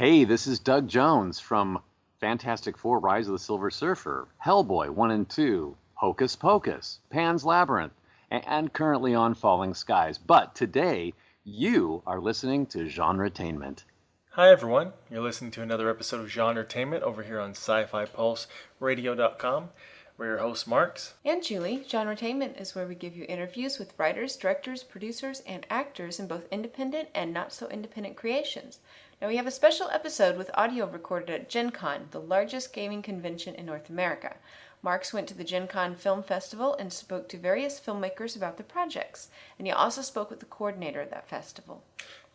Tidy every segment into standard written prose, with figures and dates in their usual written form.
Hey, this is Doug Jones from Fantastic Four: Rise of the Silver Surfer, Hellboy 1 and 2, Hocus Pocus, Pan's Labyrinth, and currently on Falling Skies. But today, you are listening to GenreTainment. Hi everyone, you're listening to another episode of GenreTainment over here on Sci-Fi Pulse Radio.com. We're your hosts, Marx and Julie. GenreTainment is where we give you interviews with writers, directors, producers, and actors in both independent and not-so-independent creations. Now we have a special episode with audio recorded at Gen Con, the largest gaming convention in North America. Marx went to the Gen Con Film Festival and spoke to various filmmakers about the projects, and he also spoke with the coordinator of that festival.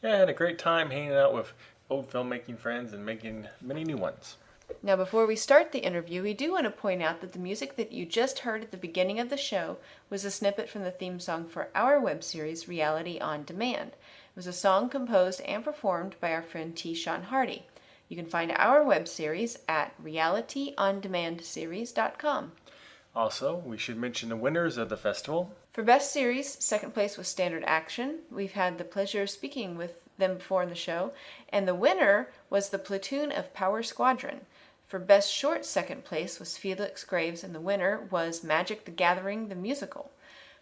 Yeah, I had a great time hanging out with old filmmaking friends and making many new ones. Now, before we start the interview, we do want to point out that the music that you just heard at the beginning of the show was a snippet from the theme song for our web series, Reality on Demand. It was a song composed and performed by our friend T. Sean Hardy. You can find our web series at realityondemandseries.com. Also, we should mention the winners of the festival. For Best Series, second place was Standard Action. We've had the pleasure of speaking with them before in the show, and the winner was the Platoon of Power Squadron. For Best Short, second place was Felix Graves, and the winner was Magic the Gathering, the musical.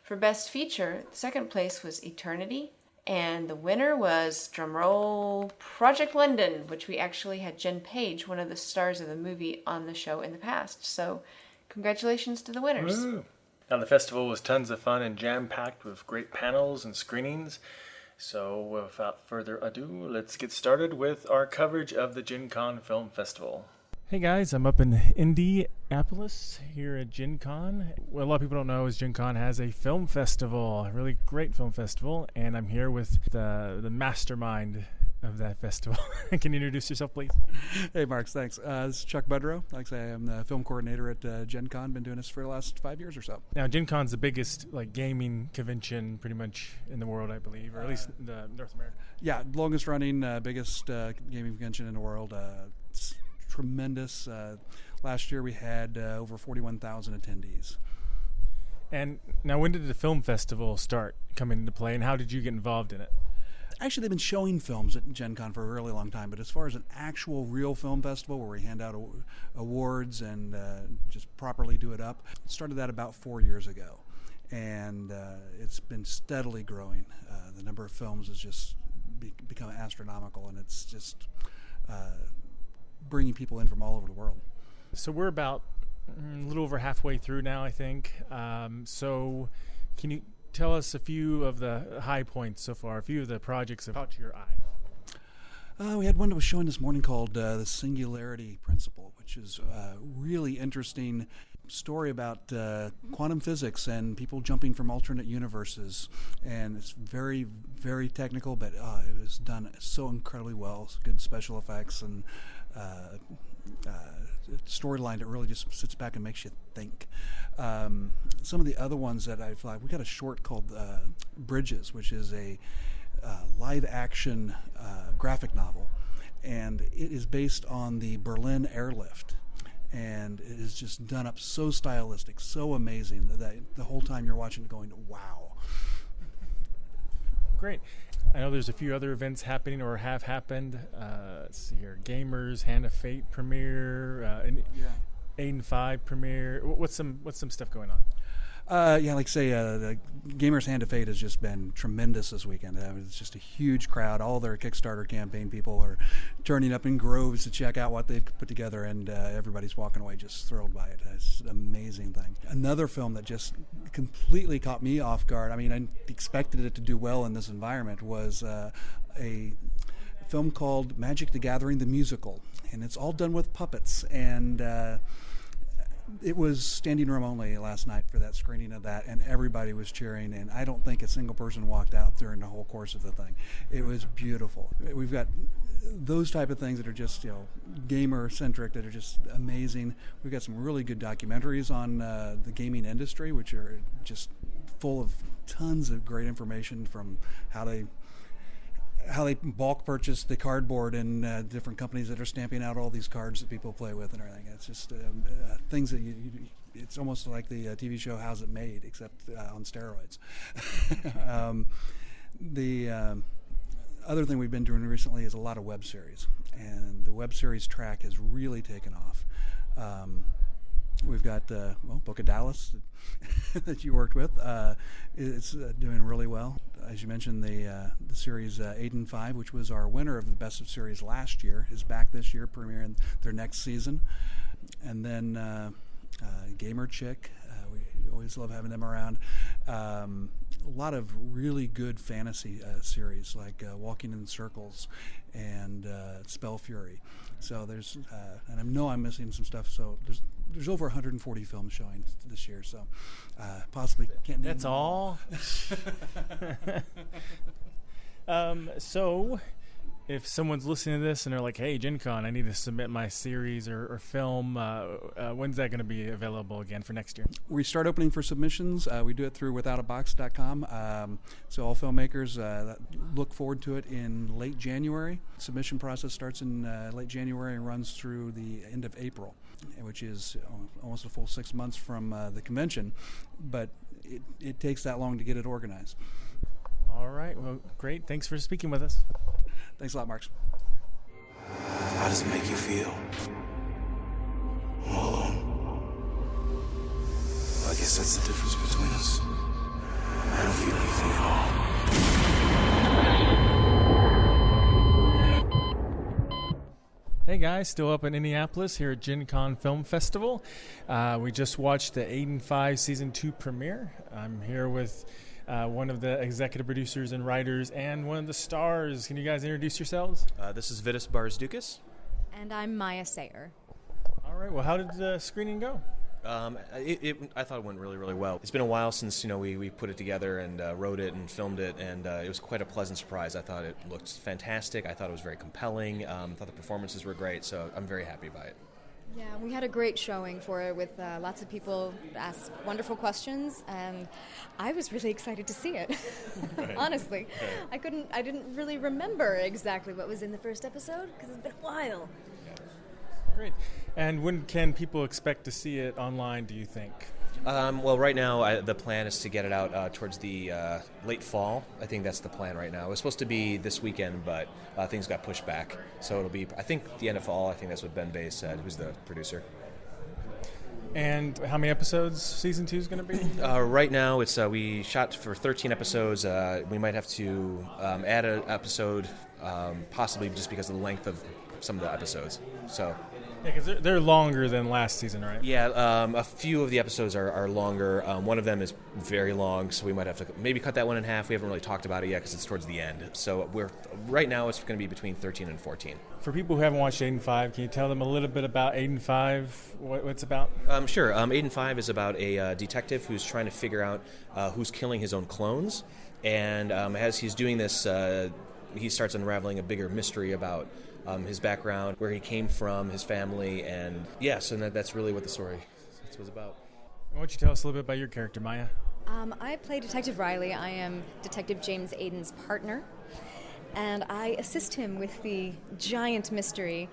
For Best Feature, second place was Eternity, and the winner was, drumroll, Project London, which we actually had Jen Page, one of the stars of the movie, on the show in the past. So, congratulations to the winners. Woo. Now, the festival was tons of fun and jam-packed with great panels and screenings. So, without further ado, let's get started with our coverage of the Gen Con Film Festival. Hey guys, I'm up in Indianapolis here at Gen Con. What a lot of people don't know is Gen Con has a film festival, a really great film festival, and I'm here with the mastermind of that festival. Can you introduce yourself, please? Hey, Marx, thanks. This is Chuck Budrow. Like I say, I'm the film coordinator at Gen Con. Been doing this for the last 5 years or so. Now, Gen Con's the biggest gaming convention pretty much in the world, I believe, or at least in North America. Yeah, longest running, biggest gaming convention in the world. It's tremendous. Last year we had over 41,000 attendees. And now, when did the film festival start coming into play, and how did you get involved in it? Actually, they've been showing films at Gen Con for a really long time, but as far as an actual real film festival where we hand out awards and just properly do it up, it started that about 4 years ago. And it's been steadily growing. The number of films has just become astronomical, and it's just bringing people in from all over the world. So we're about a little over halfway through now, I think. So can you tell us a few of the high points so far, a few of the projects that caught your eye? We had one that was showing this morning called The Singularity Principle, which is a really interesting story about quantum physics and people jumping from alternate universes. And it's very, very technical, but it was done so incredibly well. Good special effects and storyline that really just sits back and makes you think. Some of the other ones that I've liked, we got a short called Bridges, which is a live action graphic novel, and it is based on the Berlin airlift, and it is just done up so stylistic, so amazing that the whole time you're watching it going, wow. Great. I know there's a few other events happening or have happened. Let's see here. Gamers, Hand of Fate premiere, Aidan 5 premiere. What's some stuff going on? Like I say, the Gamers Hand of Fate has just been tremendous this weekend. It's just a huge crowd. All their Kickstarter campaign people are turning up in groves to check out what they've put together, and everybody's walking away just thrilled by it. It's an amazing thing. Another film that just completely caught me off guard, I mean, I expected it to do well in this environment, was a film called Magic the Gathering, the musical. And it's all done with puppets, and it was standing room only last night for that screening of that, and everybody was cheering, and I don't think a single person walked out during the whole course of the thing. It was beautiful. We've got those type of things that are just, gamer-centric, that are just amazing. We've got some really good documentaries on the gaming industry, which are just full of tons of great information from how they bulk purchase the cardboard and different companies that are stamping out all these cards that people play with and everything. It's just things that it's almost like the TV show How's It Made, except on steroids. other thing we've been doing recently is a lot of web series, and the web series track has really taken off. We've got Book of Dallas that you worked with. It's doing really well. As you mentioned, the series Aidan 5, which was our winner of the Best of Series last year, is back this year, premiering their next season. And then Gamer Chick, we always love having them around. A lot of really good fantasy series like Walking in Circles and Spell Fury. So there's, and I know I'm missing some stuff. So there's over 140 films showing this year. So possibly can't. That's all. So if someone's listening to this and they're like, "Hey, Gen Con, I need to submit my series or film," when's that going to be available again for next year? We start opening for submissions. We do it through withoutabox.com. So all filmmakers look forward to it in late January. Submission process starts in late January and runs through the end of April, which is almost a full 6 months from the convention. But it takes that long to get it organized. All right. Well, great. Thanks for speaking with us. Thanks a lot, Marx. How does it make you feel? All alone. Well, I guess that's the difference between us. I don't feel anything at all. Hey guys, still up in Indianapolis here at Gen Con Film Festival. We just watched the Aidan 5 Season 2 premiere. I'm here with one of the executive producers and writers and one of the stars. Can you guys introduce yourselves? This is Vitas Barsdukis. And I'm Maya Sayer. All right. Well, how did the screening go? I thought it went really, really well. It's been a while since we put it together and wrote it and filmed it, and it was quite a pleasant surprise. I thought it looked fantastic. I thought it was very compelling. I thought the performances were great, so I'm very happy by it. Yeah, we had a great showing for it with lots of people ask wonderful questions, and I was really excited to see it. Right. Honestly, right. I didn't really remember exactly what was in the first episode because it's been a while. Great. And when can people expect to see it online, do you think? Well, right now, the plan is to get it out towards the late fall. I think that's the plan right now. It was supposed to be this weekend, but things got pushed back. So it'll be, I think, the end of fall. I think that's what Ben Bay said, who's the producer. And how many episodes Season 2 is going to be? Right now, it's we shot for 13 episodes. We might have to add an episode, possibly just because of the length of some of the episodes. So. Yeah, because they're longer than last season, right? Yeah, a few of the episodes are longer. One of them is very long, so we might have to maybe cut that one in half. We haven't really talked about it yet because it's towards the end. So right now it's going to be between 13 and 14. For people who haven't watched Aidan 5, can you tell them a little bit about Aidan 5, what it's about? Sure. Aidan 5 is about a detective who's trying to figure out who's killing his own clones. And as he's doing this, he starts unraveling a bigger mystery about his background, where he came from, his family, and so that's really what the story was about. Why don't you tell us a little bit about your character, Maya? I play Detective Riley. I am Detective James Aidan's partner, and I assist him with the giant mystery,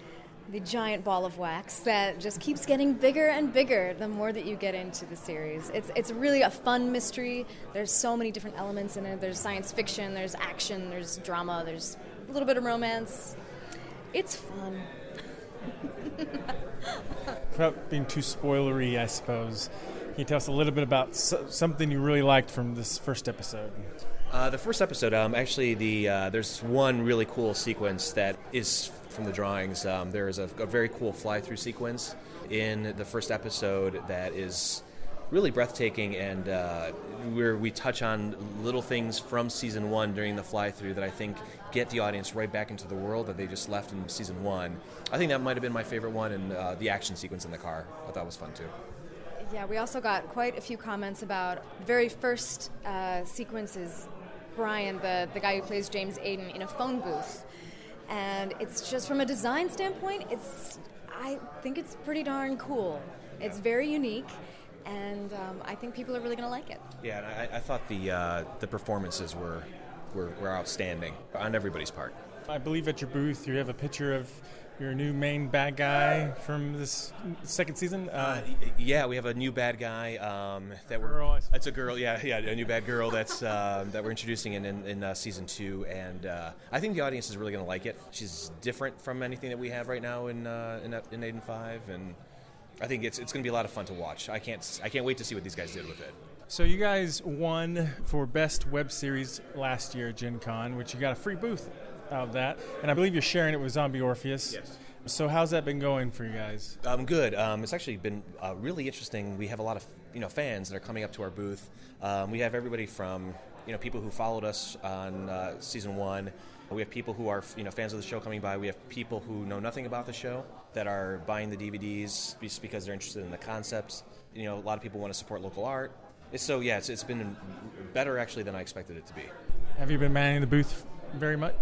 the giant ball of wax that just keeps getting bigger and bigger the more that you get into the series. It's really a fun mystery. There's so many different elements in it. There's science fiction, there's action, there's drama, there's a little bit of romance. It's fun. Without being too spoilery, I suppose, can you tell us a little bit about something you really liked from this first episode? The first episode, actually, there's one really cool sequence that is from the drawings. There is a very cool fly-through sequence in the first episode that is really breathtaking, and where we touch on little things from Season 1 during the fly-through that I think get the audience right back into the world that they just left in Season 1. I think that might have been my favorite one, and the action sequence in the car I thought was fun too. Yeah, we also got quite a few comments about the very first sequences. Brian, the guy who plays James Aidan, in a phone booth, and it's just from a design standpoint, I think it's pretty darn cool. It's very unique, and I think people are really going to like it. Yeah, and I thought the performances were outstanding on everybody's part. I believe at your booth you have a picture of your new main bad guy from this second season. Yeah, we have a new bad guy It's a girl. Yeah, a new bad girl that we're introducing in season 2, and I think the audience is really going to like it. She's different from anything that we have right now in Aidan 5, and I think it's going to be a lot of fun to watch. I can't wait to see what these guys did with it. So you guys won for Best Web Series last year at Gen Con, which you got a free booth out of that, and I believe you're sharing it with Zombie Orpheus. Yes. So how's that been going for you guys? Good. It's actually been really interesting. We have a lot of fans that are coming up to our booth. We have everybody from people who followed us on season 1. We have people who are fans of the show coming by. We have people who know nothing about the show that are buying the DVDs just because they're interested in the concepts. A lot of people want to support local art. It's been better actually than I expected it to be. Have you been manning the booth very much?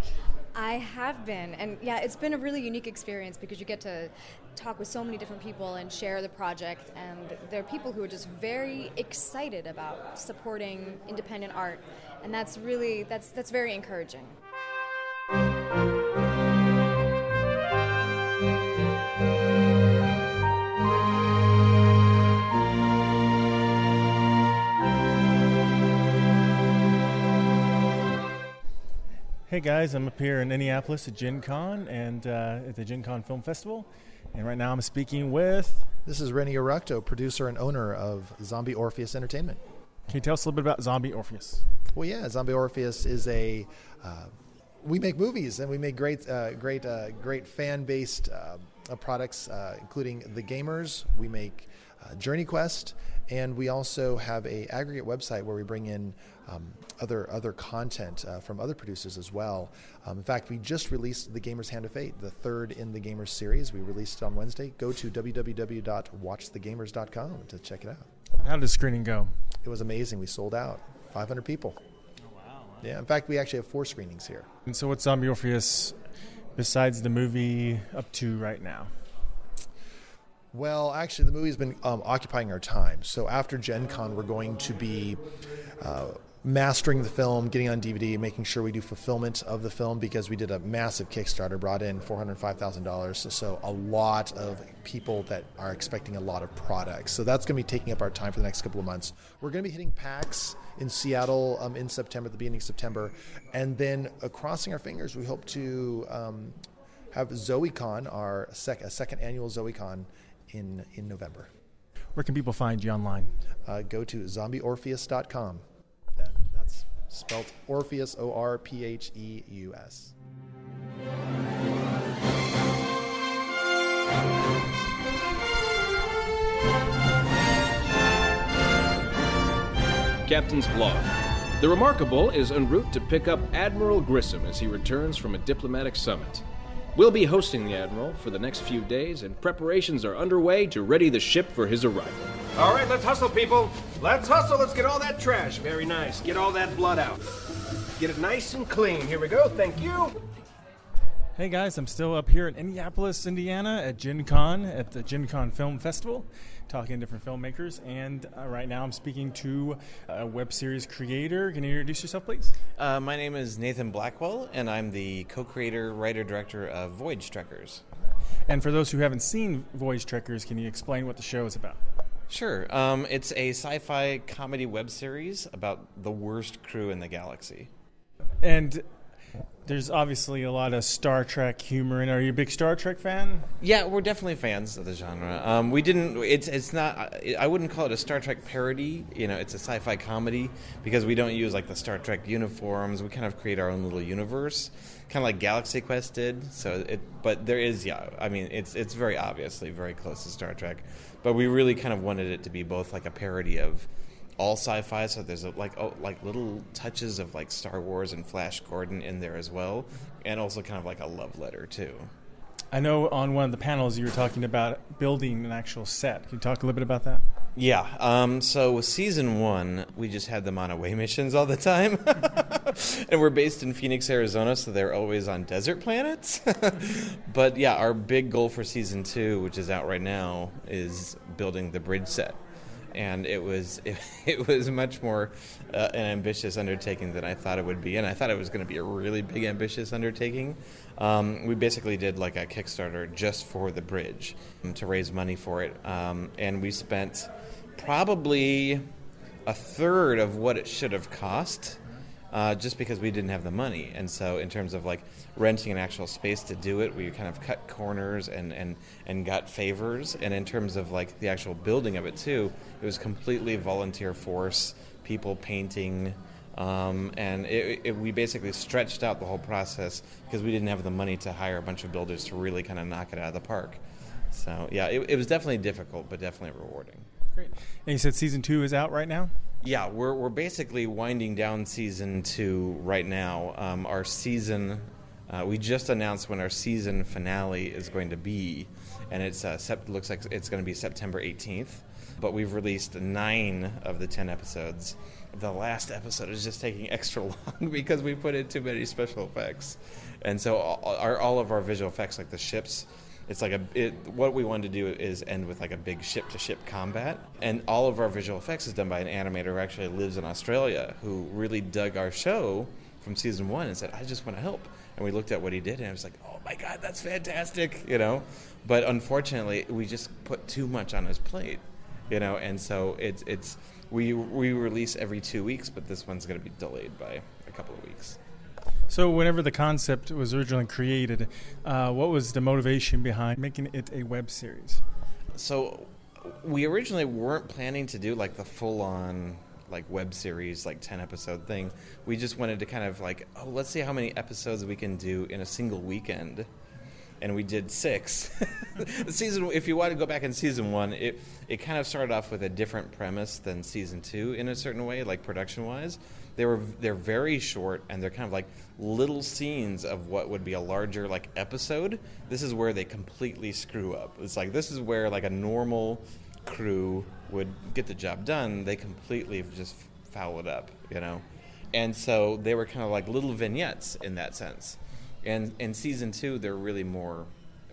I have been, and yeah, it's been a really unique experience because you get to talk with so many different people and share the project, and there are people who are just very excited about supporting independent art, and that's very encouraging. Hey guys, I'm up here in Indianapolis at Gen Con and at the Gen Con Film Festival. And right now I'm speaking with... This is Renny Eructo, producer and owner of Zombie Orpheus Entertainment. Can you tell us a little bit about Zombie Orpheus? Well, yeah, Zombie Orpheus is we make movies and we make great fan-based products, including The Gamers. We make Journey Quest, and we also have a aggregate website where we bring in other content from other producers as well. In fact, we just released The Gamer's Hand of Fate, the third in the Gamers series. We released it on Wednesday. Go to www.watchthegamers.com to check it out. How did the screening go? It was amazing. We sold out. 500 people. Oh, wow. Yeah, in fact, we actually have 4 screenings here. And so what's Zombie Orpheus, besides the movie, up to right now? Well, actually, the movie's been occupying our time. So after Gen Con, we're going to be mastering the film, getting on DVD, making sure we do fulfillment of the film, because we did a massive Kickstarter, brought in $405,000. So a lot of people that are expecting a lot of products. So that's going to be taking up our time for the next couple of months. We're going to be hitting PAX in Seattle in September, at the beginning of September. And then crossing our fingers, we hope to have ZoeCon, our second annual ZoeCon, in November. Where can people find you online? Go to zombieorpheus.com. That's spelled Orpheus, Orpheus. Captain's Blog. The Remarkable is en route to pick up Admiral Grissom as he returns from a diplomatic summit. We'll be hosting the Admiral for the next few days, and preparations are underway to ready the ship for his arrival. All right, let's hustle, people. Let's hustle. Let's get all that trash. Very nice. Get all that blood out. Get it nice and clean. Here we go. Thank you. Hey guys, I'm still up here in Indianapolis, Indiana at Gen Con, at the Gen Con Film Festival, talking to different filmmakers, and right now I'm speaking to a web series creator. Can you introduce yourself, please? My name is Nathan Blackwell, and I'm the co-creator, writer-director of Voyage Trekkers. And for those who haven't seen Voyage Trekkers, can you explain what the show is about? Sure. It's a sci-fi comedy web series about the worst crew in the galaxy. And there's obviously a lot of Star Trek humor in it. Are you a big Star Trek fan? Yeah, we're definitely fans of the genre. We didn't. It's not. I wouldn't call it a Star Trek parody. It's a sci-fi comedy because we don't use like the Star Trek uniforms. We kind of create our own little universe, kind of like Galaxy Quest did. But there is, it's very obviously very close to Star Trek. But we really kind of wanted it to be both like a parody of all sci-fi, so there's like little touches of like Star Wars and Flash Gordon in there as well, and also kind of like a love letter too. I know on one of the panels you were talking about building an actual set. Can you talk a little bit about that? Yeah. So with season 1, we just had them on away missions all the time, and we're based in Phoenix, Arizona, so they're always on desert planets. But yeah, our big goal for season 2, which is out right now, is building the bridge set. and it was much more an ambitious undertaking than I thought it would be, and I thought it was going to be a really big ambitious undertaking. We basically did like a Kickstarter just for the bridge to raise money for it, and we spent probably a third of what it should have cost, just because we didn't have the money. And so in terms of like renting an actual space to do it, we kind of cut corners and got favors. And in terms of like the actual building of it too, it was completely volunteer force, people painting, and we basically stretched out the whole process because we didn't have the money to hire a bunch of builders to really kind of knock it out of the park. So yeah, it was definitely difficult, but definitely rewarding. Great. And you said season 2 is out right now? Yeah, we're basically winding down season 2 right now. Our season, we just announced when our season finale is going to be, and it's looks like it's going to be September 18th. But we've released 9 of the 10 episodes. The last episode is just taking extra long because we put in too many special effects, and so all of our visual effects, like the ships. It's like what we wanted to do is end with like a big ship-to-ship combat. And all of our visual effects is done by an animator who actually lives in Australia, who really dug our show from season 1 and said, I just want to help. And we looked at what he did, and I was like, oh my God, that's fantastic, you know? But unfortunately, we just put too much on his plate, you know? And so we release every 2 weeks, but this one's going to be delayed by a couple of weeks. So whenever the concept was originally created, what was the motivation behind making it a web series? So we originally weren't planning to do like the full-on like web series, like 10-episode thing. We just wanted to kind of like, let's see how many episodes we can do in a single weekend. And we did 6. If you want to go back in season 1, it kind of started off with a different premise than season 2 in a certain way, like production-wise. They're very short, and they're kind of like little scenes of what would be a larger like episode. This is where they completely screw up. It's like this is where like a normal crew would get the job done. They completely just foul it up, you know. And so they were kind of like little vignettes in that sense. And in season 2, they're really more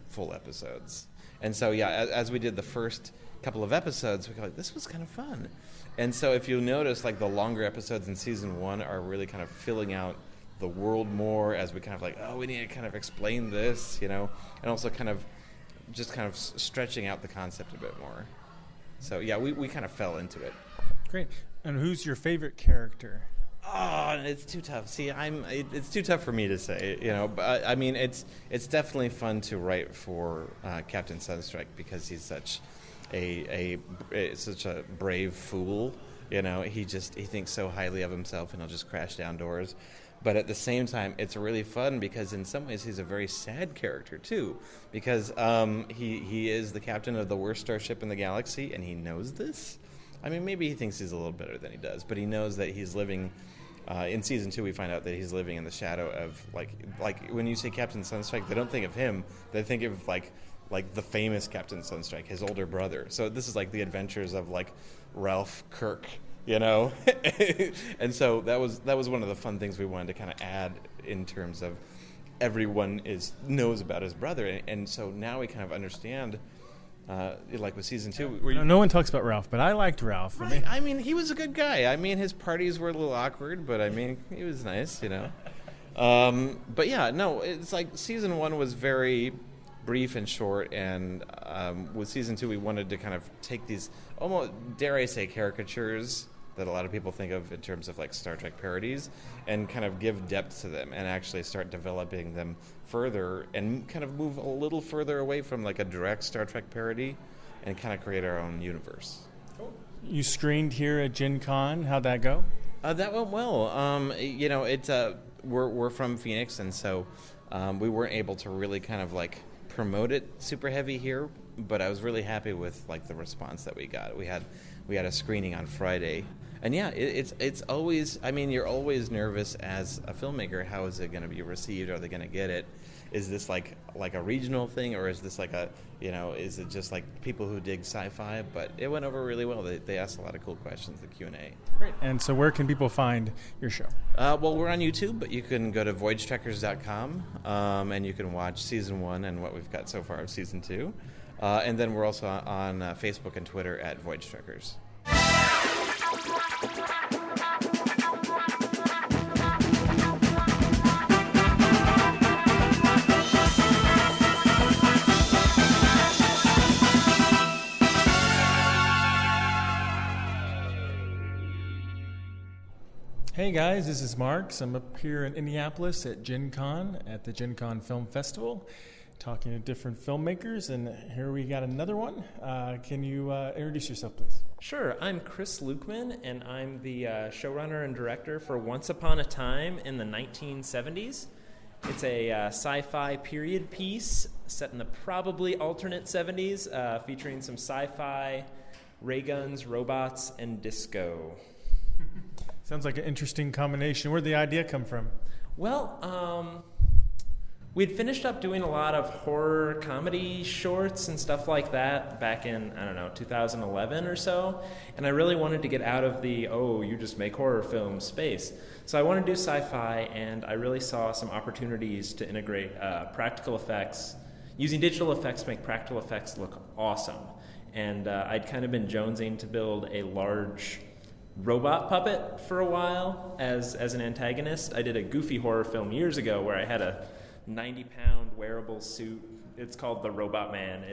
full episodes. And so yeah, as we did the first couple of episodes, we got like, this was kind of fun. And so if you notice, like the longer episodes in season 1 are really kind of filling out the world more as we kind of like, we need to kind of explain this, you know, and also kind of stretching out the concept a bit more. So yeah, we kind of fell into it. Great. And who's your favorite character? Oh, it's too tough. See, it's too tough for me to say, you know. But I mean, it's definitely fun to write for Captain Sunstrike because he's such such a brave fool, you know. He thinks so highly of himself, and he'll just crash down doors. But at the same time, it's really fun because in some ways he's a very sad character too, because he is the captain of the worst starship in the galaxy, and he knows this. I mean, maybe he thinks he's a little better than he does, but he knows that he's living. In season 2, we find out that he's living in the shadow of like when you say Captain Sunstrike, they don't think of him. They think of like the famous Captain Sunstrike, his older brother. So this is like the adventures of like Ralph Kirk, you know. And so that was one of the fun things we wanted to kind of add in terms of everyone knows about his brother, and so now we kind of understand. Like with season 2, no one talks about Ralph, but I liked Ralph. Right. I mean, he was a good guy. I mean, his parties were a little awkward, but I mean, he was nice, you know. But yeah, no, it's like season 1 was very brief and short, and with season 2, we wanted to kind of take these almost, dare I say, caricatures that a lot of people think of in terms of like Star Trek parodies, and kind of give depth to them and actually start developing them further and kind of move a little further away from like a direct Star Trek parody and kind of create our own universe. You screened here at Gen Con. How'd that go? That went well. You know, we're from Phoenix, and so we weren't able to really kind of like promote it super heavy here, but I was really happy with like the response that we got. We had a screening on Friday. And yeah, it's always, I mean, you're always nervous as a filmmaker. How is it going to be received? Are they going to get it? Is this like a regional thing, or is this like is it just like people who dig sci-fi? But it went over really well. They asked a lot of cool questions, the Q&A. Great. And so where can people find your show? Well, we're on YouTube, but you can go to voyagetrekkers.com, and you can watch season 1 and what we've got so far of season 2. And then we're also on Facebook and Twitter at Voyage Trekkers. Hey guys, this is Marx. I'm up here in Indianapolis at Gen Con, at the Gen Con Film Festival, talking to different filmmakers, and here we got another one. Can you introduce yourself, please? Sure, I'm Chris Lukeman, and I'm the showrunner and director for Once Upon a Time in the 1970s. It's a sci-fi period piece set in the probably alternate 70s, featuring some sci-fi, ray guns, robots, and disco. Sounds like an interesting combination. Where'd the idea come from? Well, we'd finished up doing a lot of horror comedy shorts and stuff like that back in, 2011 or so. And I really wanted to get out of the, you just make horror films space. So I wanted to do sci-fi, and I really saw some opportunities to integrate practical effects, using digital effects to make practical effects look awesome. And I'd kind of been jonesing to build a large robot puppet for a while as an antagonist. I did a goofy horror film years ago where I had a 90-pound wearable suit. It's called The Robot Man.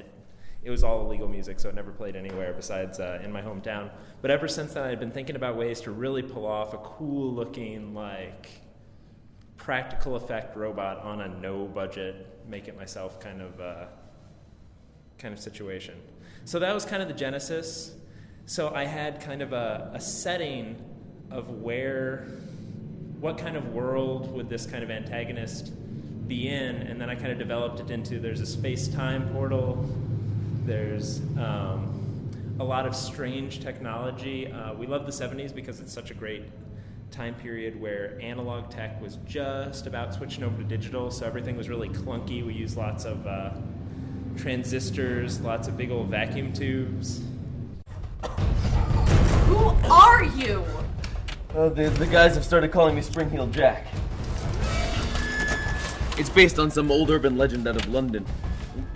It was all illegal music, so it never played anywhere besides in my hometown. But ever since then, I've been thinking about ways to really pull off a cool-looking, practical effect robot on a no-budget, make-it-myself kind of situation. So that was kind of the genesis. So I had kind of a setting of what kind of world would this kind of antagonist be in, and then I kind of developed it into, there's a space-time portal, there's a lot of strange technology. We love the 70s because it's such a great time period where analog tech was just about switching over to digital, so everything was really clunky. We used lots of transistors, lots of big old vacuum tubes. Who are you? The guys have started calling me Spring-Heeled Jack. It's based on some old urban legend out of London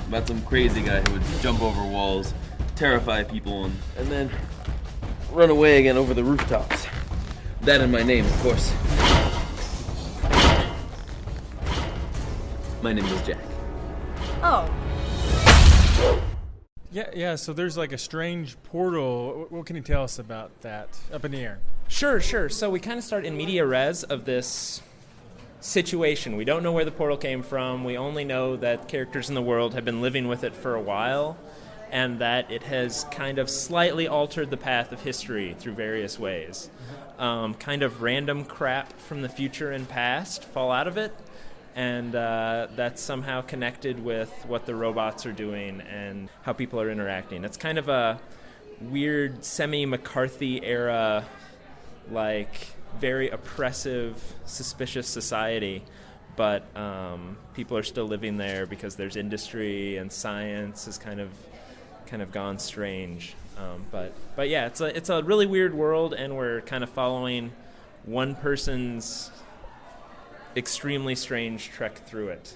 about some crazy guy who would jump over walls, terrify people, and then run away again over the rooftops. That and my name, of course. My name is Jack. Oh. Yeah, so there's a strange portal. What can you tell us about that up in the air? Sure. So we kind of start in media res of this situation. We don't know where the portal came from. We only know that characters in the world have been living with it for a while, and that it has kind of slightly altered the path of history through various ways. Kind of random crap from the future and past fall out of it, and that's somehow connected with what the robots are doing and how people are interacting. It's kind of a weird semi-McCarthy era, very oppressive, suspicious society, but people are still living there because there's industry and science has kind of gone strange. But yeah, it's a really weird world, and we're kind of following one person's extremely strange trek through it.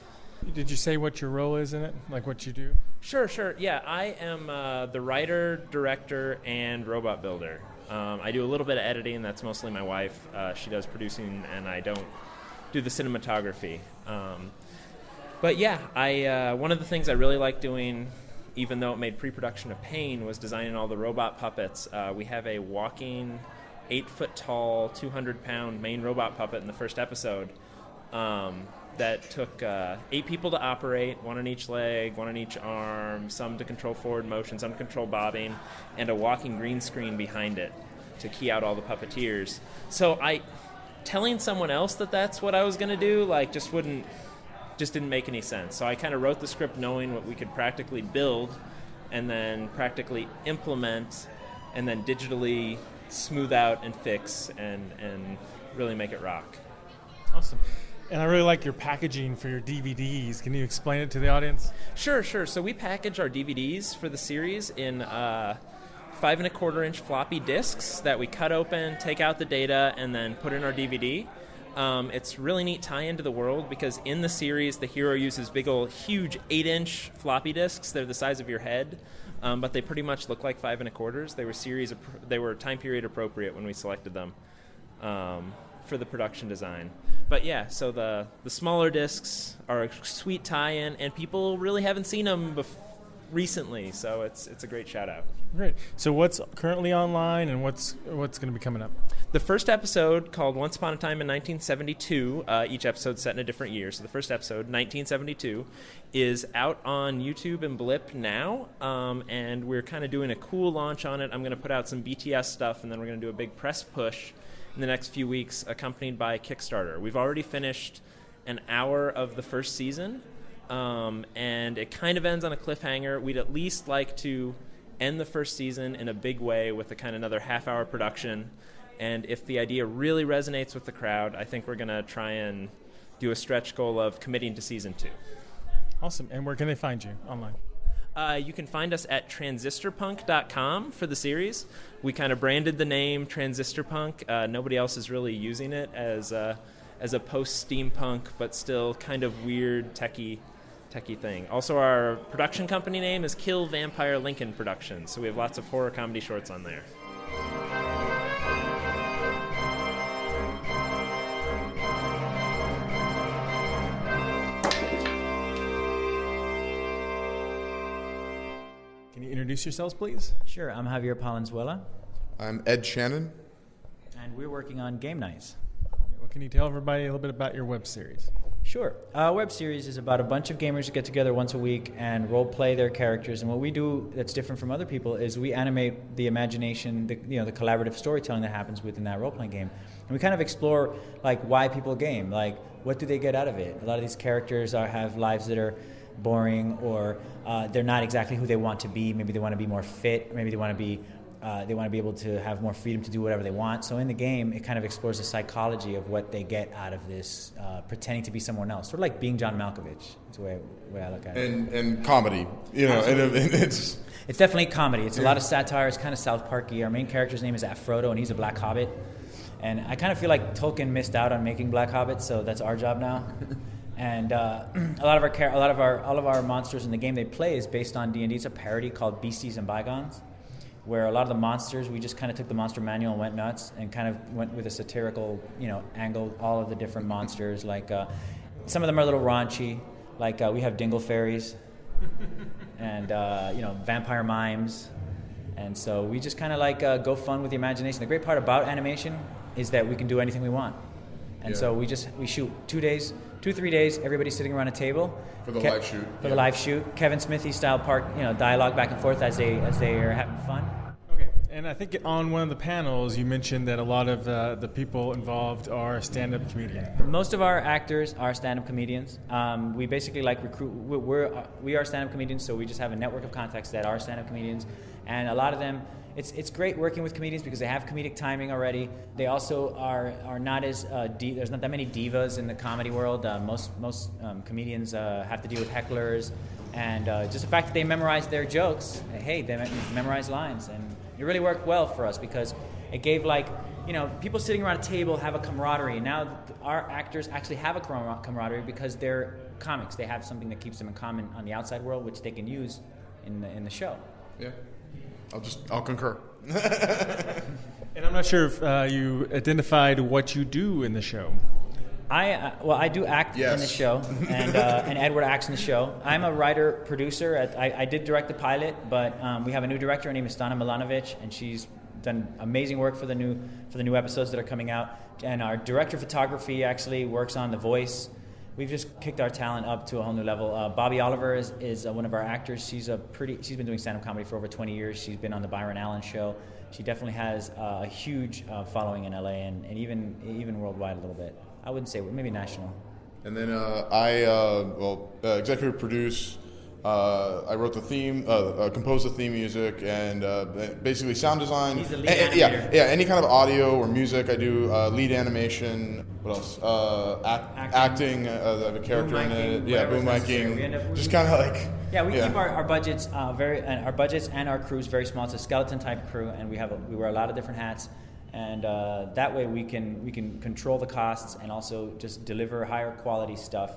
Did you say what your role is in it? What you do? Sure. Yeah, I am the writer, director, and robot builder. I do a little bit of editing. That's mostly my wife. She does producing, and I don't do the cinematography. But yeah, one of the things I really like doing, even though it made pre-production a pain, was designing all the robot puppets. We have a walking, 8-foot-tall, 200-pound main robot puppet in the first episode. That took 8 people to operate, 1 on each leg, 1 on each arm, some to control forward motion, some to control bobbing, and a walking green screen behind it to key out all the puppeteers. So telling someone else that that's what I was going to do, just didn't make any sense. So I kind of wrote the script knowing what we could practically build and then practically implement and then digitally smooth out and fix and really make it rock. Awesome. And I really like your packaging for your DVDs. Can you explain it to the audience? Sure. So we package our DVDs for the series in 5 1/4-inch floppy disks that we cut open, take out the data, and then put in our DVD. It's really neat tie-in to the world because in the series, the hero uses big old huge 8-inch floppy disks. They're the size of your head, but they pretty much look like 5 1/4s. They were time period appropriate when we selected them for the production design. But yeah, so the smaller discs are a sweet tie-in, and people really haven't seen them recently, so it's a great shout out. Great. So what's currently online, and what's going to be coming up? The first episode, called Once Upon a Time in 1972, each episode set in a different year. So the first episode, 1972, is out on YouTube and Blip now, and we're kind of doing a cool launch on it. I'm going to put out some BTS stuff, and then we're going to do a big press push in the next few weeks, accompanied by Kickstarter. We've already finished an hour of the first season, and it kind of ends on a cliffhanger. We'd at least like to end the first season in a big way with a kind of another half-hour production. And if the idea really resonates with the crowd, I think we're going to try and do a stretch goal of committing to season 2. Awesome. And where can they find you online? You can find us at transistorpunk.com for the series. We kind of branded the name Transistorpunk. Nobody else is really using it as a post-steampunk but still kind of weird techie thing. Also, our production company name is Kill Vampire Lincoln Productions, so we have lots of horror comedy shorts on there. Can you introduce yourselves, please? Sure. I'm Javier Palenzuela. I'm Ed Shannon. And we're working on Game Nights. Well, can you tell everybody a little bit about your web series? Sure. Our web series is about a bunch of gamers who get together once a week and role play their characters. And what we do that's different from other people is we animate the imagination, the collaborative storytelling that happens within that role playing game. And we kind of explore like why people game, like what do they get out of it. A lot of these characters have lives that are boring, or they're not exactly who they want to be. Maybe they want to be more fit. Maybe they want to be able to have more freedom to do whatever they want. So in the game, it kind of explores the psychology of what they get out of this pretending to be someone else, sort of like being John Malkovich. That's the way I look at it. And comedy, and it's definitely comedy. It's a lot of satire. It's kind of South Parky. Our main character's name is Frodo, and he's a Black Hobbit. And I kind of feel like Tolkien missed out on making Black Hobbits, so that's our job now. And all of our monsters in the game they play is based on D&D. It's a parody called Beasties and Bygones, where a lot of the monsters, we just kind of took the monster manual and went nuts and kind of went with a satirical, angle, all of the different monsters. Like some of them are a little raunchy. Like we have dingle fairies and, vampire mimes. And so we just kind of go fun with the imagination. The great part about animation is that we can do anything we want. And so we shoot 3 days, everybody's sitting around a table. For the live shoot. For the live shoot. Kevin Smithy style dialogue back and forth as they are having fun. Okay. And I think on one of the panels you mentioned that a lot of the people involved are stand-up comedians. Most of our actors are stand-up comedians. We basically recruit. We are stand-up comedians, so we just have a network of contacts that are stand-up comedians, and a lot of them. It's great working with comedians because they have comedic timing already. They also are not as there's not that many divas in the comedy world. Most comedians have to deal with hecklers, and just the fact that they memorize their jokes. Hey, they memorize lines, and it really worked well for us because it gave people sitting around a table have a camaraderie. Now our actors actually have a camaraderie because they're comics. They have something that keeps them in common on the outside world, which they can use in the show. Yeah. I'll concur. And I'm not sure if you identified what you do in the show. I do act in the show, and Edward acts in the show. I'm a writer-producer. I did direct the pilot, but we have a new director. Her name is Stana Milanovic, and she's done amazing work for the new episodes that are coming out. And our director of photography actually works on The Voice. We've just kicked our talent up to a whole new level. Bobby Oliver is one of our actors. She's been doing stand-up comedy for over 20 years. She's been on the Byron Allen Show. She definitely has a huge following in LA and even worldwide a little bit. I wouldn't say maybe national. And then I executive produce. I wrote the theme, composed the theme music, and basically sound design. He's the lead animator. Any kind of audio or music. I do lead animation. What else? Acting. I have a character in it. Yeah, boom miking. Just kind of like. Yeah, we keep our budgets our budgets and our crews very small. It's a skeleton type crew, and we wear a lot of different hats, and that way we can control the costs and also just deliver higher quality stuff.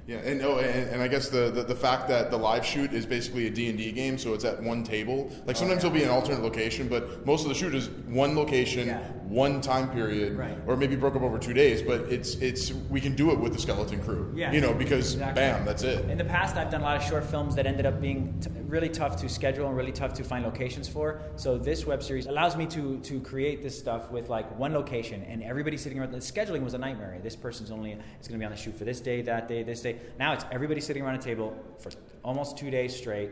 Yeah, and I guess the fact that the live shoot is basically a D&D game, so it's at one table. Like sometimes it'll be an alternate location, but most of the shoot is one location, one time period, or maybe broke up over 2 days. But it's we can do it with the skeleton crew, because bam, that's it. In the past, I've done a lot of short films that ended up being really tough to schedule and really tough to find locations for. So this web series allows me to create this stuff with like one location, and everybody sitting around. The scheduling was a nightmare. This person's it's going to be on the shoot for this day, that day, this day. Now it's everybody sitting around a table for almost 2 days straight,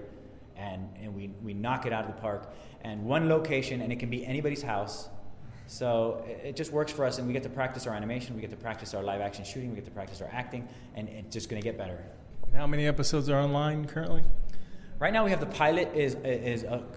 and we knock it out of the park. And one location, and it can be anybody's house. So it just works for us, and we get to practice our animation, we get to practice our live action shooting, we get to practice our acting, and it's just going to get better. And how many episodes are online currently? Right now we have the pilot is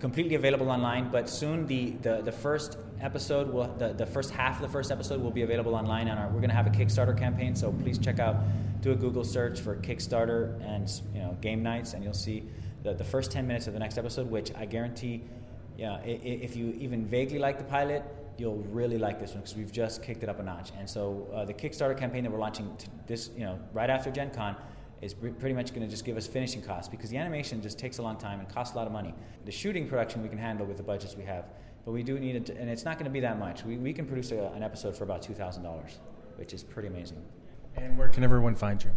completely available online, but soon the first episode the first half of the first episode will be available online we're going to have a Kickstarter campaign, so please do a Google search for Kickstarter and game nights, and you'll see the first 10 minutes of the next episode, which I guarantee if you even vaguely like the pilot, you'll really like this one, because we've just kicked it up a notch. And so the Kickstarter campaign that we're launching right after Gen Con is pretty much going to just give us finishing costs, because the animation just takes a long time and costs a lot of money. The shooting production we can handle with the budgets we have, but we do need it, and it's not going to be that much. We can produce an episode for about $2,000, which is pretty amazing. And where can everyone find you?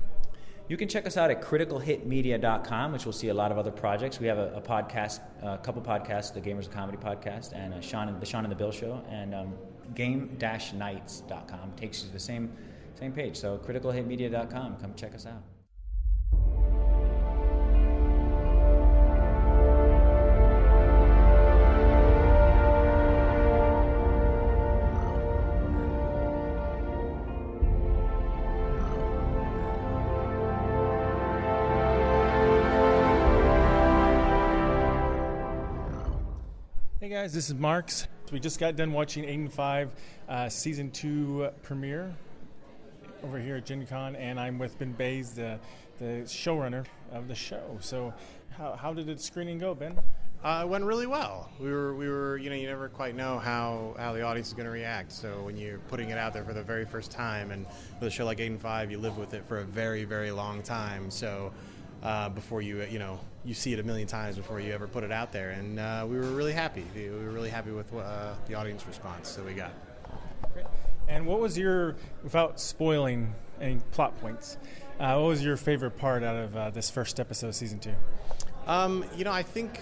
You can check us out at criticalhitmedia.com, which will see a lot of other projects. We have a podcast, a couple podcasts, the Gamers of Comedy podcast, and the Sean and the Bill Show, and game-nights.com takes you to the same page. So criticalhitmedia.com, come check us out. Hey guys, this is Marx. We just got done watching Aidan 5 Season 2 premiere over here at Gen Con, and I'm with Ben Bays, the showrunner of the show. So how did the screening go, Ben? It went really well. We were, you never quite know how the audience is going to react. So when you're putting it out there for the very first time, and with a show like Aidan 5, you live with it for a very, very long time. So before you see it a million times before you ever put it out there, and we were really happy. We were really happy with the audience response that we got. Great. And what was without spoiling any plot points, what was your favorite part out of this first episode of Season 2? I think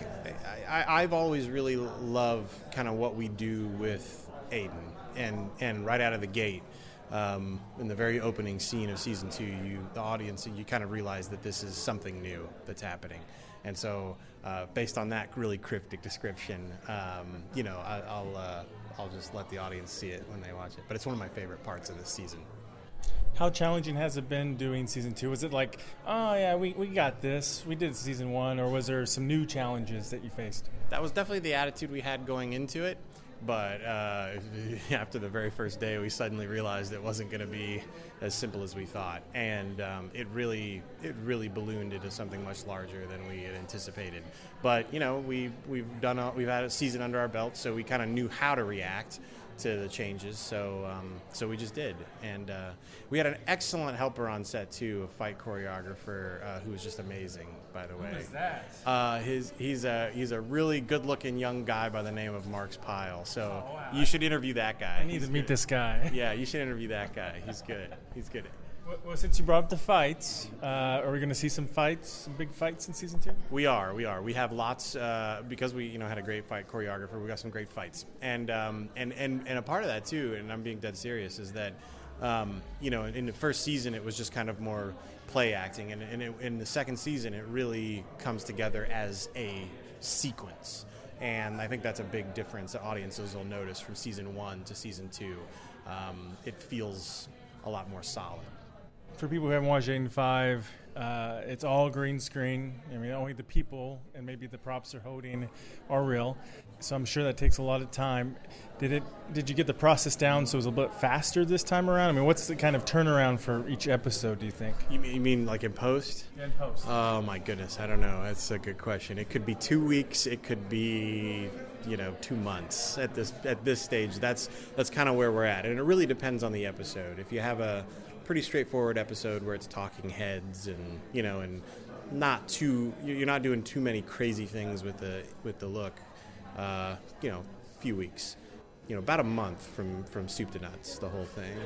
I've always really loved kind of what we do with Aidan, and right out of the gate, in the very opening scene of Season 2, the audience, you kind of realize that this is something new that's happening. And so, based on that really cryptic description, I'll just let the audience see it when they watch it. But it's one of my favorite parts of this season. How challenging has it been doing Season 2? Was it like, oh yeah, we got this, we did Season 1, or was there some new challenges that you faced? That was definitely the attitude we had going into it. But after the very first day, we suddenly realized it wasn't going to be as simple as we thought, and it really ballooned into something much larger than we had anticipated. But we've had a season under our belt, so we kind of knew how to react to the changes. So we just did, and we had an excellent helper on set too, a fight choreographer who was just amazing. By the way, who is that? He's a really good-looking young guy by the name of Marx. So you should interview that guy. I need to meet this guy. Yeah, you should interview that guy. He's good. He's good. Well, since you brought up the fights, are we going to see some big fights in Season 2? We are. We have lots because we had a great fight choreographer. We got some great fights, and a part of that too, and I'm being dead serious, is that in the first season it was just kind of more play acting, and in the second season it really comes together as a sequence. And I think that's a big difference that audiences will notice from Season 1 to Season 2. It feels a lot more solid. For people who haven't watched Aidan 5, it's all green screen. I mean, only the people and maybe the props they're holding are real. So I'm sure that takes a lot of time. Did you get the process down so it was a bit faster this time around? I mean, what's the kind of turnaround for each episode, do you think? You mean like in post? Yeah, in post. Oh my goodness, I don't know. That's a good question. It could be 2 weeks. It could be 2 months at this stage. That's kind of where we're at, and it really depends on the episode. If you have a pretty straightforward episode where it's talking heads and and you're not doing too many crazy things with the look. Few weeks, about a month from soup to nuts, the whole thing.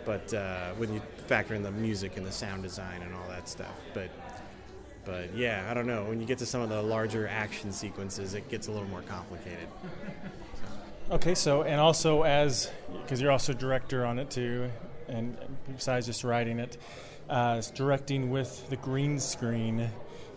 But when you factor in the music and the sound design and all that stuff, but yeah, I don't know. When you get to some of the larger action sequences, it gets a little more complicated. Okay, so and also because you're also director on it too, and besides just writing it, it's directing with the green screen.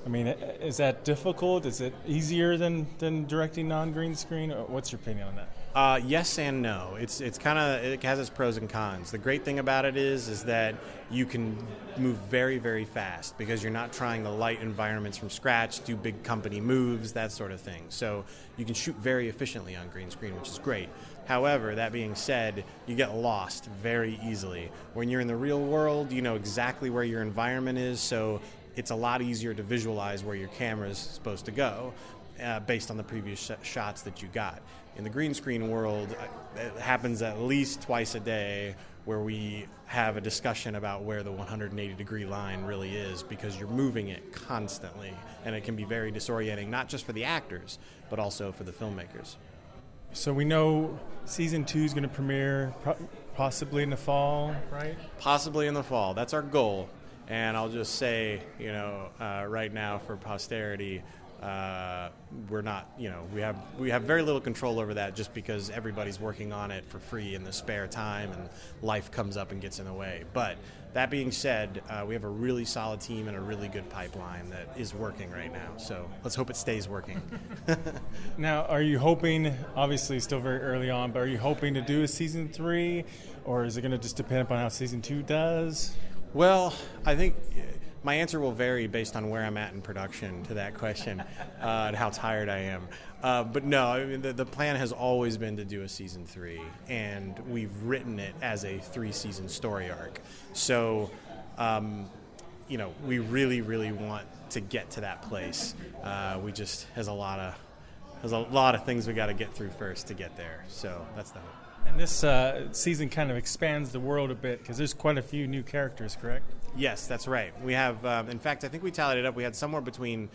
I mean, is that difficult? Is it easier than directing non-green screen? What's your opinion on that? Yes and no. It's kind of, it has its pros and cons. The great thing about it is that you can move very, very fast because you're not trying to light environments from scratch, do big company moves, that sort of thing. So you can shoot very efficiently on green screen, which is great. However, that being said, you get lost very easily. When you're in the real world, you know exactly where your environment is, so it's a lot easier to visualize where your camera is supposed to go based on the previous shots that you got. In the green screen world, it happens at least twice a day where we have a discussion about where the 180-degree line really is because you're moving it constantly, and it can be very disorienting, not just for the actors, but also for the filmmakers. So we know season 2 is going to premiere possibly in the fall, right? Possibly in the fall. That's our goal. And I'll just say, right now for posterity, we're not, we have very little control over that just because everybody's working on it for free in the spare time and life comes up and gets in the way. But that being said, we have a really solid team and a really good pipeline that is working right now. So let's hope it stays working. Now, are you hoping, obviously still very early on, but are you hoping to do a season 3 or is it going to just depend upon how season 2 does? Well, I think my answer will vary based on where I'm at in production to that question and how tired I am. But no, I mean, the plan has always been to do a season 3, and we've written it as a 3-season story arc. So, we really, really want to get to that place. We just there's a lot of things we got to get through first to get there. So that's the hope. And this season kind of expands the world a bit because there's quite a few new characters, correct? Yes, that's right. We have, in fact, I think we tallied it up. We had somewhere between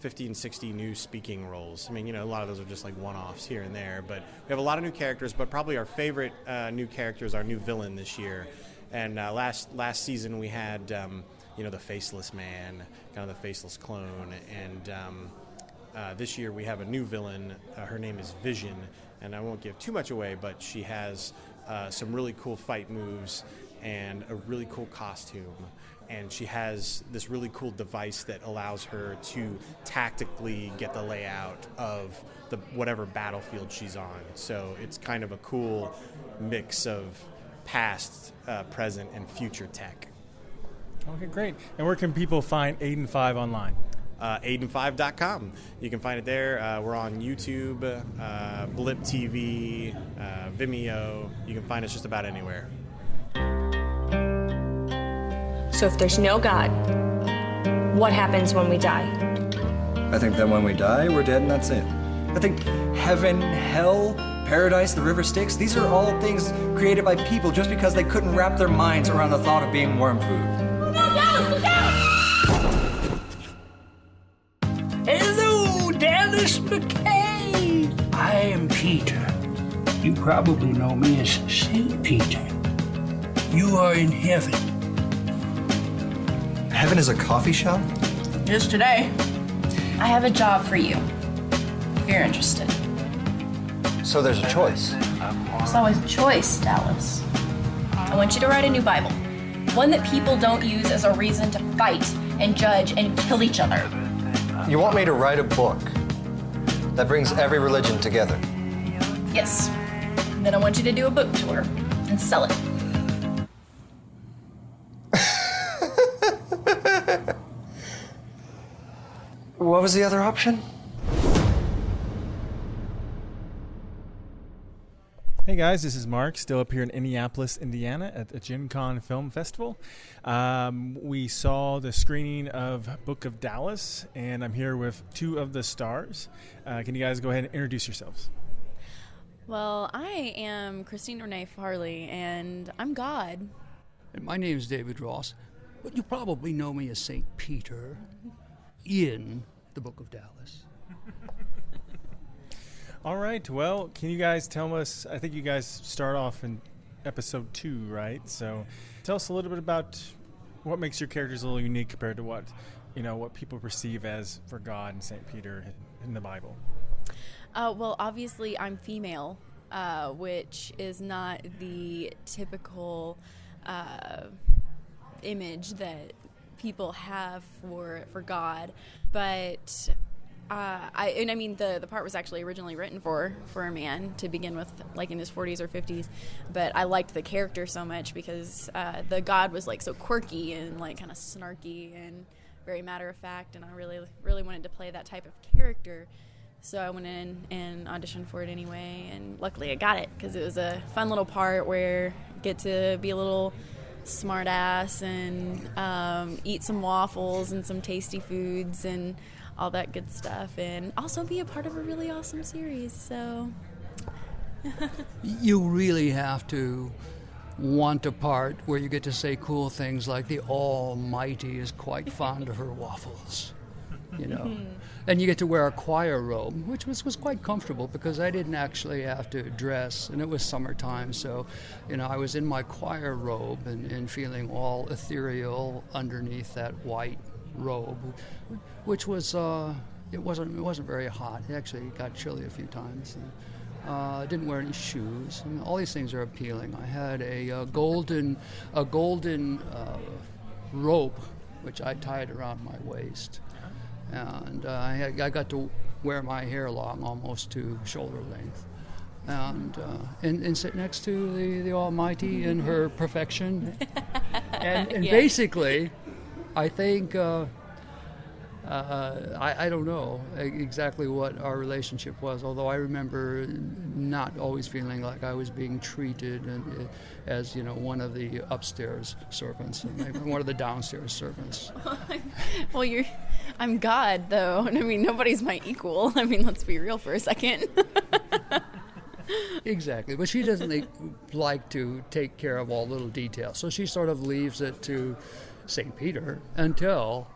50 and 60 new speaking roles. I mean, a lot of those are just like one-offs here and there. But we have a lot of new characters, but probably our favorite new character is our new villain this year. And last season we had, the Faceless Man, kind of the Faceless clone. And this year we have a new villain. Her name is Vision. And I won't give too much away, but she has some really cool fight moves and a really cool costume. And she has this really cool device that allows her to tactically get the layout of whatever battlefield she's on. So it's kind of a cool mix of past, present, and future tech. Okay, great. And where can people find Aidan 5 online? Aidan5.com. You can find it there. We're on YouTube, Blip TV, Vimeo. You can find us just about anywhere. So if there's no God, what happens when we die? I think that when we die, we're dead and that's it. I think heaven, hell, paradise, the river Styx, these are all things created by people just because they couldn't wrap their minds around the thought of being worm food. Look out! Look out! Hello, Dallas McKay. I am Peter. You probably know me as St. Peter. You are in heaven. Heaven is a coffee shop? Just today. I have a job for you, if you're interested. So there's a choice. There's always a choice, Dallas. I want you to write a new Bible. One that people don't use as a reason to fight and judge and kill each other. You want me to write a book that brings every religion together? Yes. And then I want you to do a book tour and sell it. What was the other option? Hey guys, this is Mark, still up here in Indianapolis, Indiana at the Gen Con Film Festival. We saw the screening of Book of Dallas, and I'm here with 2 of the stars. Can you guys go ahead and introduce yourselves? Well, I am Christine Renee Farley, and I'm God. And my name is David Ross, but you probably know me as St. Peter in the Book of Dallas. All right. Well, can you guys tell us? I think you guys start off in episode 2, right? So, tell us a little bit about what makes your characters a little unique compared to what people perceive as for God and St. Peter in the Bible. Well, obviously, I'm female, which is not the typical image that people have for God, but the part was actually originally written for a man to begin with, like in his 40s or 50s, but I liked the character so much because the God was like so quirky and like kind of snarky and very matter of fact, and I really wanted to play that type of character. So I went in and auditioned for it anyway, and luckily I got it because it was a fun little part where I get to be a little smart ass and eat some waffles and some tasty foods and all that good stuff, and also be a part of a really awesome series. So You really have to want a part where you get to say cool things like the Almighty is quite fond of her waffles, And you get to wear a choir robe, which was quite comfortable because I didn't actually have to dress, and it was summertime, so I was in my choir robe and feeling all ethereal underneath that white robe, which was it wasn't very hot. It actually got chilly a few times. And, didn't wear any shoes. And all these things are appealing. I had a golden rope, which I tied around my waist. And I got to wear my hair long, almost to shoulder length, and sit next to the Almighty in her perfection. And Yeah. basically, I think I don't know exactly what our relationship was, although I remember not always feeling like I was being treated as one of the upstairs servants, maybe one of the downstairs servants. Well, I'm God, though. I mean, nobody's my equal. I mean, let's be real for a second. Exactly, but she doesn't like to take care of all little details, so she sort of leaves it to St. Peter until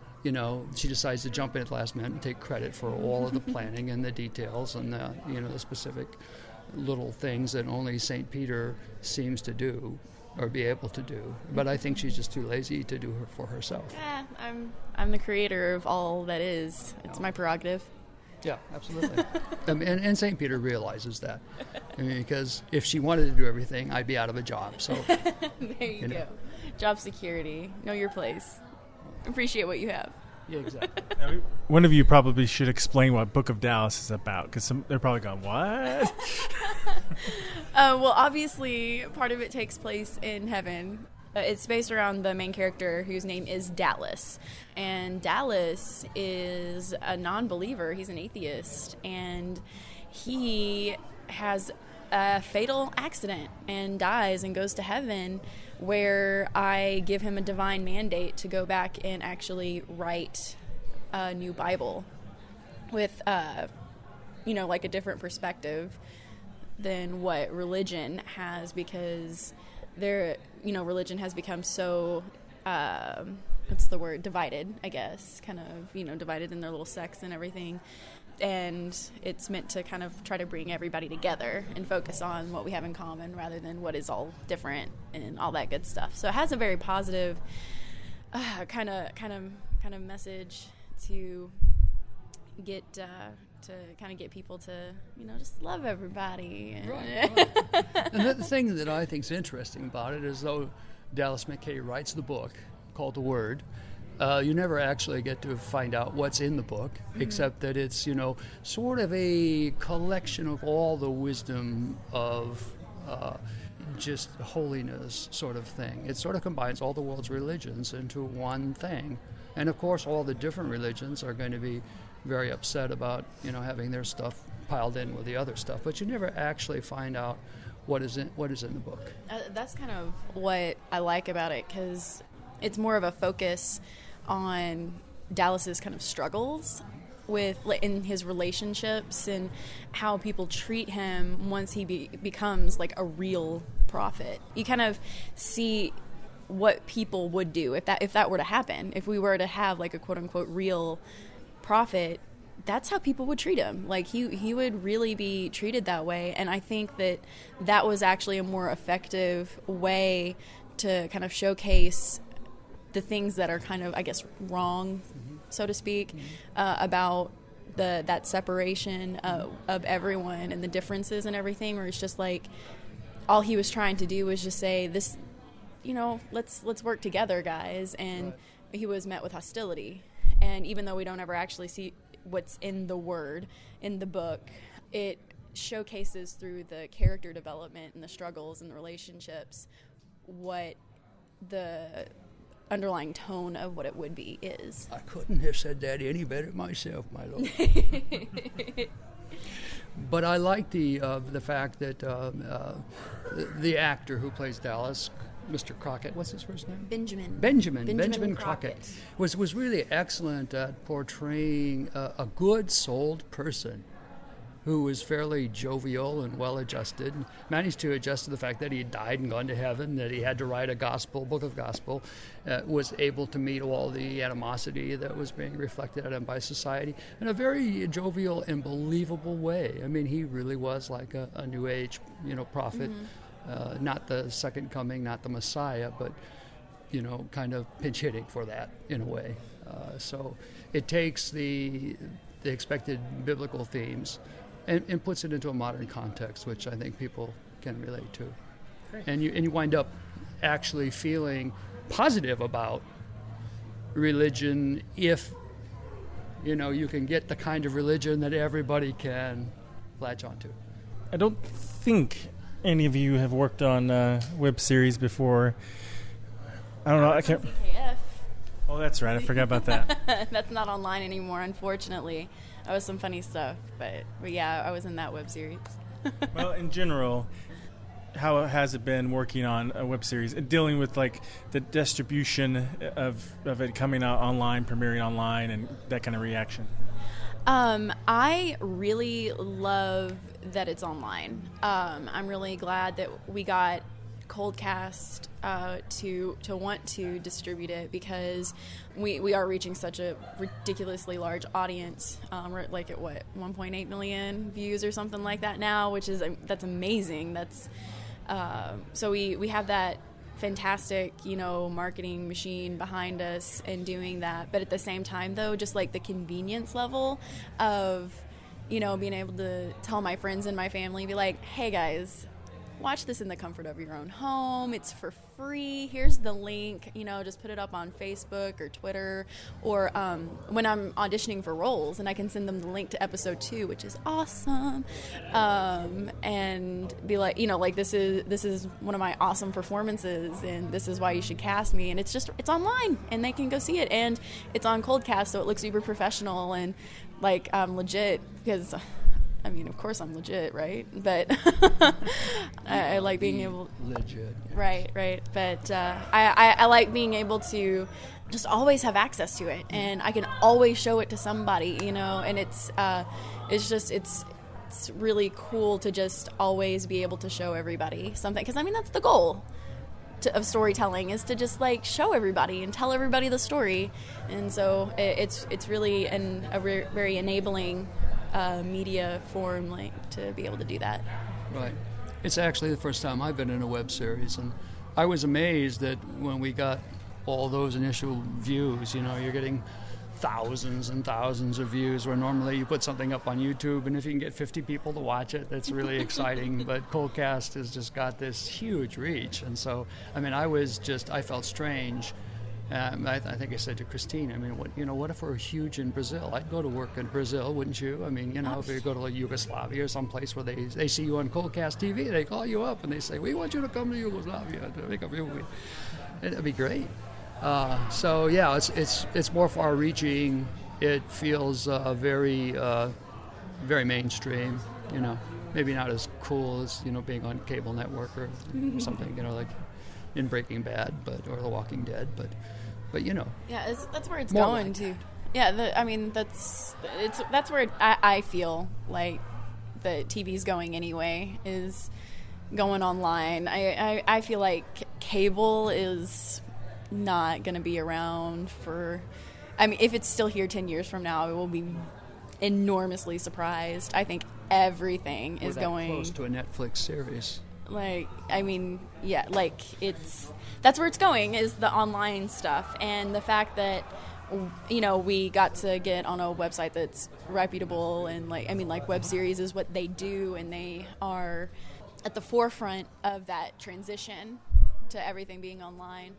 she decides to jump in at the last minute and take credit for all of the planning and the details and the specific little things that only St. Peter seems to do or be able to do. But I think she's just too lazy to do her for herself. I'm the creator of all that is. It's my prerogative. Yeah, absolutely. And St. Peter realizes that. I mean, because if she wanted to do everything, I'd be out of a job. So there you go. Job security. Know your place. Appreciate what you have. Yeah, exactly. One of you probably should explain what Book of Dallas is about, because they're probably going, what? Well, obviously, part of it takes place in heaven. It's based around the main character, whose name is Dallas. And Dallas is a non-believer. He's an atheist. And he has a fatal accident and dies and goes to heaven, where I give him a divine mandate to go back and actually write a new Bible with, like a different perspective than what religion has, because religion has become so, divided, I guess, kind of, divided in their little sects and everything. And it's meant to kind of try to bring everybody together and focus on what we have in common rather than what is all different and all that good stuff. So it has a very positive kind of message to get people to just love everybody. Right. And the thing that I think is interesting about it is, though Dallas McKay writes the book called The Word, you never actually get to find out what's in the book, except that it's, sort of a collection of all the wisdom of just holiness sort of thing. It sort of combines all the world's religions into one thing. And of course, all the different religions are going to be very upset about, having their stuff piled in with the other stuff. But you never actually find out what is in the book. That's kind of what I like about it, because it's more of a focus on Dallas's kind of struggles in his relationships and how people treat him once he becomes like a real prophet. You kind of see what people would do if that were to happen. If we were to have like a quote unquote real prophet, that's how people would treat him. Like he would really be treated that way. And I think that was actually a more effective way to kind of showcase the things that are kind of, I guess, wrong, so to speak, about that separation of everyone and the differences and everything, where it's just like all he was trying to do was just say this, let's work together, guys. And he was met with hostility. And even though we don't ever actually see what's in the word in the book, it showcases through the character development and the struggles and the relationships what the underlying tone of what it would be is. I couldn't have said that any better myself, my lord. But I like the fact that the actor who plays Dallas, Mr. Crockett, what's his first name? Benjamin Crockett was really excellent at portraying a good souled person who was fairly jovial and well-adjusted, managed to adjust to the fact that he had died and gone to heaven, that he had to write a book of gospel, was able to meet all the animosity that was being reflected at him by society in a very jovial and believable way. I mean, he really was like a New Age, prophet, not the second coming, not the Messiah, but, kind of pinch hitting for that in a way. So it takes the expected biblical themes and puts it into a modern context, which I think people can relate to. Great. And you wind up actually feeling positive about religion if you can get the kind of religion that everybody can latch onto. I don't think any of you have worked on web series before. I don't know. I can't. TKF. Oh, that's right. I forgot about that. That's not online anymore, unfortunately. That was some funny stuff, but yeah, I was in that web series. Well, in general, how has it been working on a web series, dealing with like the distribution of it coming out online, premiering online, and that kind of reaction? I really love that it's online. I'm really glad that we got Coldcast to want to distribute it, because we are reaching such a ridiculously large audience. We're like at 1.8 million views or something like that now, which is that's amazing. That's so we have that fantastic marketing machine behind us and doing that. But at the same time, though, just like the convenience level of being able to tell my friends and my family, be like, hey guys, watch this in the comfort of your own home. It's for free. Here's the link. Just put it up on Facebook or Twitter, or when I'm auditioning for roles, and I can send them the link to episode 2, which is awesome, and be like, like this is one of my awesome performances, and this is why you should cast me. And it's online, and they can go see it, and it's on Coldcast, so it looks super professional and like legit, because. I mean, of course I'm legit, right? But I like being able... Legit. Yes. Right. But I like being able to just always have access to it. And I can always show it to somebody, And it's really cool to just always be able to show everybody something. Because, I mean, that's the goal of storytelling, is to just, like, show everybody and tell everybody the story. And so it's really a very enabling... media form, like, to be able to do that. Right. It's actually the first time I've been in a web series, and I was amazed that when we got all those initial views, you're getting thousands and thousands of views, where normally you put something up on YouTube, and if you can get 50 people to watch it, that's really exciting. But Coldcast has just got this huge reach, and so, I mean, I felt strange. I think I said to Christine, I mean, what if we're huge in Brazil? I'd go to work in Brazil, wouldn't you? I mean, if you go to like Yugoslavia or someplace where they see you on Coldcast TV, they call you up and they say, we want you to come to Yugoslavia to make a movie. That'd be great. So yeah, it's more far-reaching. It feels very mainstream. Maybe not as cool as being on cable network or something. Like in Breaking Bad, or The Walking Dead, but yeah, that's where it's going to. Yeah, that's where I feel like the TV's going anyway. Is going online. I feel like cable is not going to be around for... I mean, if it's still here 10 years from now, I will be enormously surprised. I think everything is going... close to a Netflix series. Like, I mean, yeah, like, that's where it's going, is the online stuff. And the fact that, you know, we got to get on a website that's reputable, and, like, I mean, like, web series is what they do, and they are at the forefront of that transition to everything being online.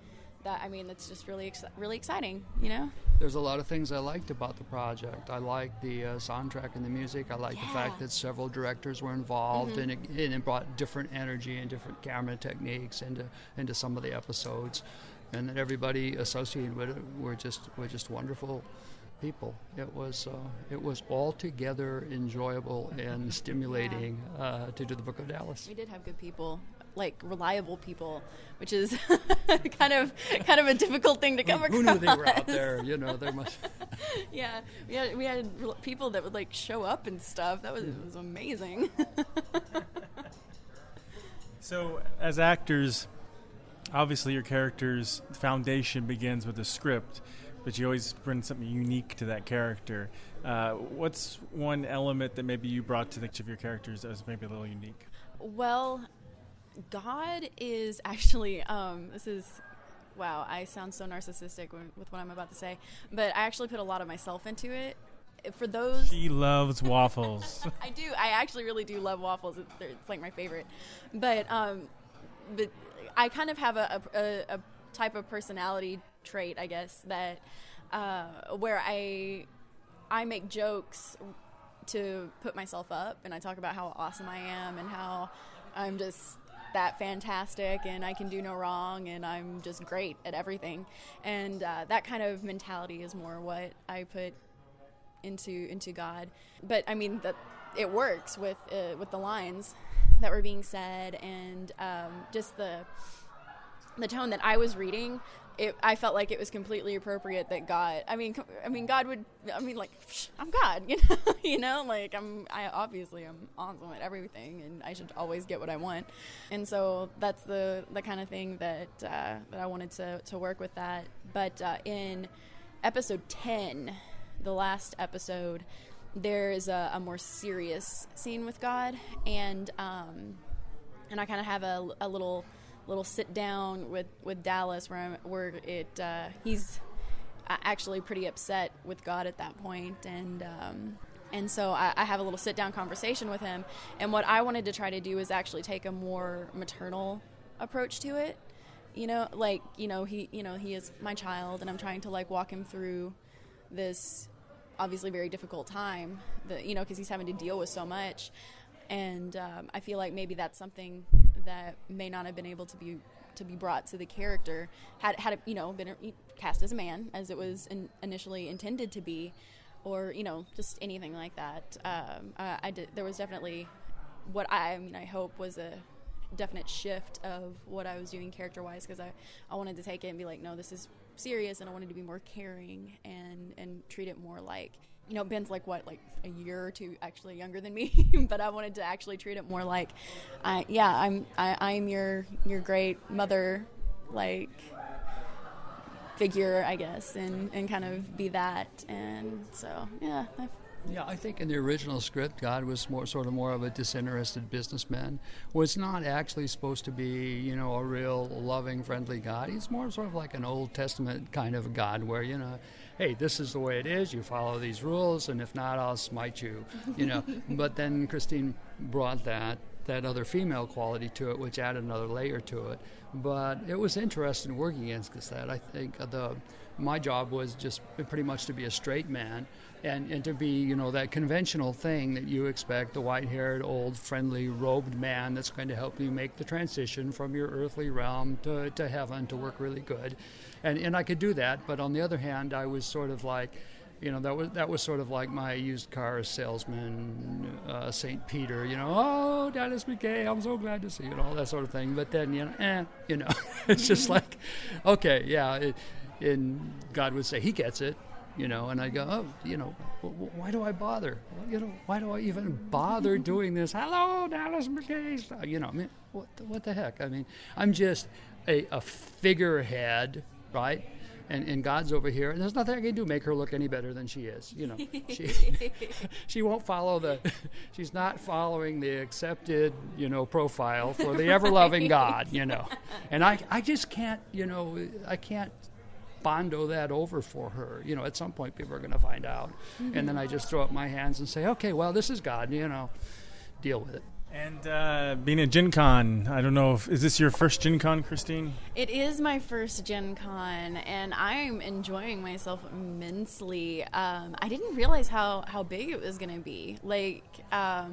That, I mean, that's just really exciting, you know? There's a lot of things I liked about the project. I liked the soundtrack and the music. I liked the fact that several directors were involved, and it brought different energy and different camera techniques into some of the episodes, and that everybody associated with it were just wonderful people. It was altogether enjoyable and stimulating to do the Book of Dallas. We did have good people, like reliable people, which is kind of a difficult thing to come across. Who knew they were out there? You know, there must. Yeah, we had people that would like show up and stuff. That was amazing. So, as actors, obviously your character's foundation begins with a script, but you always bring something unique to that character. What's one element that maybe you brought to each of your characters that was maybe a little unique? Well, God is actually, wow, I sound so narcissistic with what I'm about to say, but I actually put a lot of myself into it. For those... She loves waffles. I do. I actually really do love waffles. It's like my favorite. But I kind of have a type of personality trait, I guess, that where I make jokes to put myself up, and I talk about how awesome I am and how I'm just that fantastic and I can do no wrong and I'm just great at everything. And that kind of mentality is more what I put into God. But I mean, that it works with the lines that were being said, and just the tone that I was reading. I felt like it was completely appropriate that God. I mean, God would. I mean, like, I'm God, you know, like I obviously am awesome at everything, and I should always get what I want. And so that's the kind of thing that I wanted to work with that. But in episode 10, the last episode, there's a more serious scene with God, and I kind of have a little sit down with Dallas where he's actually pretty upset with God at that point, and so I have a little sit down conversation with him, and what I wanted to try to do is actually take a more maternal approach to it, you know, like, you know, he is my child, and I'm trying to like walk him through this obviously very difficult time, that, you know, because he's having to deal with so much. And I feel like maybe that's something that may not have been able to be brought to the character had it, you know, been cast as a man, as it was initially intended to be, or, you know, just anything like that. There was definitely what I hope was a definite shift of what I was doing character-wise, because I wanted to take it and be like, no, this is serious, and I wanted to be more caring and treat it more like, you know, Ben's like a year or two actually younger than me, but I wanted to actually treat it more like, I'm your great mother, like, figure, I guess, and kind of be that. And so yeah, I think in the original script, God was more of a disinterested businessman. Was not actually supposed to be, you know, a real loving, friendly God. He's more sort of like an Old Testament kind of God, where, you know, hey, this is the way it is. You follow these rules, and if not, I'll smite you. You know. But then Christine brought that other female quality to it, which added another layer to it. But it was interesting working against that. I think my job was just pretty much to be a straight man, and to be, you know, that conventional thing that you expect, the white-haired, old, friendly, robed man that's going to help you make the transition from your earthly realm to heaven, to work really good. And I could do that, but on the other hand, I was sort of like, you know, that was sort of like my used car salesman, St. Peter, you know, oh, Dallas McKay, I'm so glad to see you, and all that sort of thing. But then, you know, it's just like, okay, yeah. And God would say, he gets it. And I go, why do I bother? Why do I even bother doing this? Hello, Dallas McKay. What the heck? I'm just a figurehead, right? And God's over here, and there's nothing I can do to make her look any better than she is. She won't follow she's not following the accepted, profile for the ever-loving God, And I just can't, I can't bondo that over for her. At some point people are going to find out. Mm-hmm. And then I just throw up my hands and say, okay, well, this is God, deal with it. And being a Gen Con, I don't know is this your first Gen Con, Christine? It is my first Gen Con, and I'm enjoying myself immensely. I didn't realize how big it was going to be. I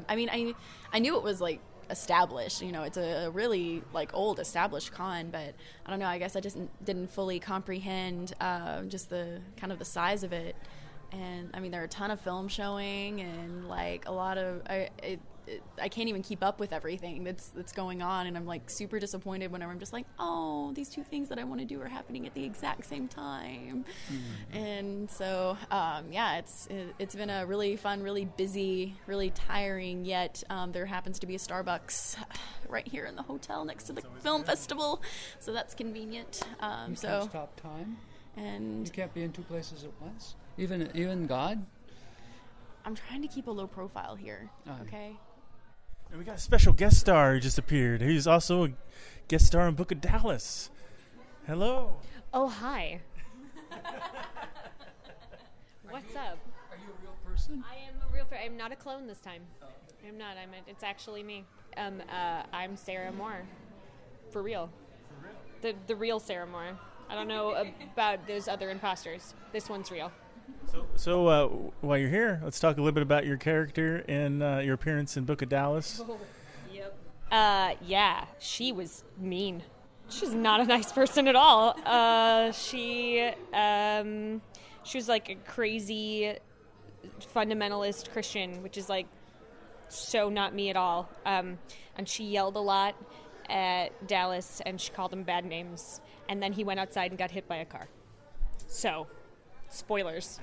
knew it was established. It's a really old established con, but I don't know. I guess I just didn't fully comprehend just the kind of the size of it. And there are a ton of film showing, and a lot of I can't even keep up with everything that's going on, and I'm super disappointed whenever I'm just oh, these two things that I want to do are happening at the exact same time. Mm-hmm. And so it's been a really fun, really busy, really tiring, yet there happens to be a Starbucks right here in the hotel next to the film festival, so that's convenient. You can't stop time, and you can't be in two places at once, even God. I'm trying to keep a low profile here. Okay. And we got a special guest star who just appeared. He's also a guest star in Book of Dallas. Hello. Oh, hi. What's up? Are you a real person? I am a real person. I'm not a clone this time. I'm not. It's actually me. I'm Sarah Moore. For real. For real? The real Sarah Moore. I don't know about those other imposters. This one's real. So while you're here, let's talk a little bit about your character and your appearance in Book of Dallas. Oh, yep. Yeah, she was mean. She's not a nice person at all. She was a crazy fundamentalist Christian, which is so not me at all. And she yelled a lot at Dallas, and she called him bad names. And then he went outside and got hit by a car. So... spoilers.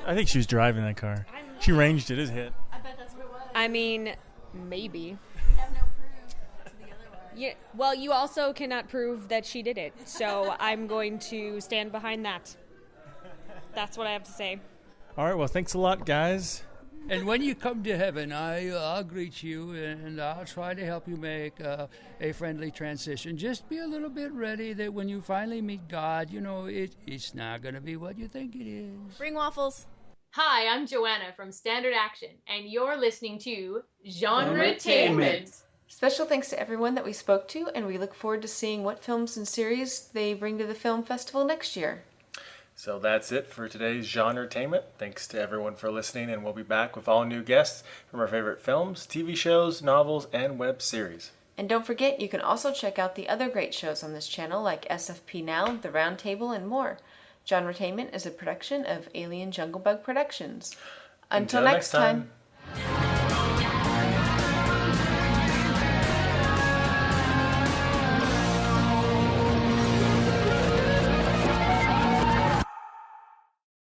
I think she was driving that car. She ranged it as hit. I bet that's what it was. Maybe. We have no proof to the other one. Yeah. Well, you also cannot prove that she did it, so I'm going to stand behind that. That's what I have to say. All right. Well, thanks a lot, guys. And when you come to heaven, I'll greet you, and I'll try to help you make a friendly transition. Just be a little bit ready that when you finally meet God, it's not going to be what you think it is. Bring waffles. Hi, I'm Joanna from Standard Action, and you're listening to GenreTainment. Special thanks to everyone that we spoke to, and we look forward to seeing what films and series they bring to the film festival next year. So that's it for today's GenreTainment. Thanks to everyone for listening, and we'll be back with all new guests from our favorite films, TV shows, novels, and web series. And don't forget, you can also check out the other great shows on this channel like SFP Now, The Roundtable, and more. GenreTainment is a production of Alien Jungle Bug Productions. Until next time.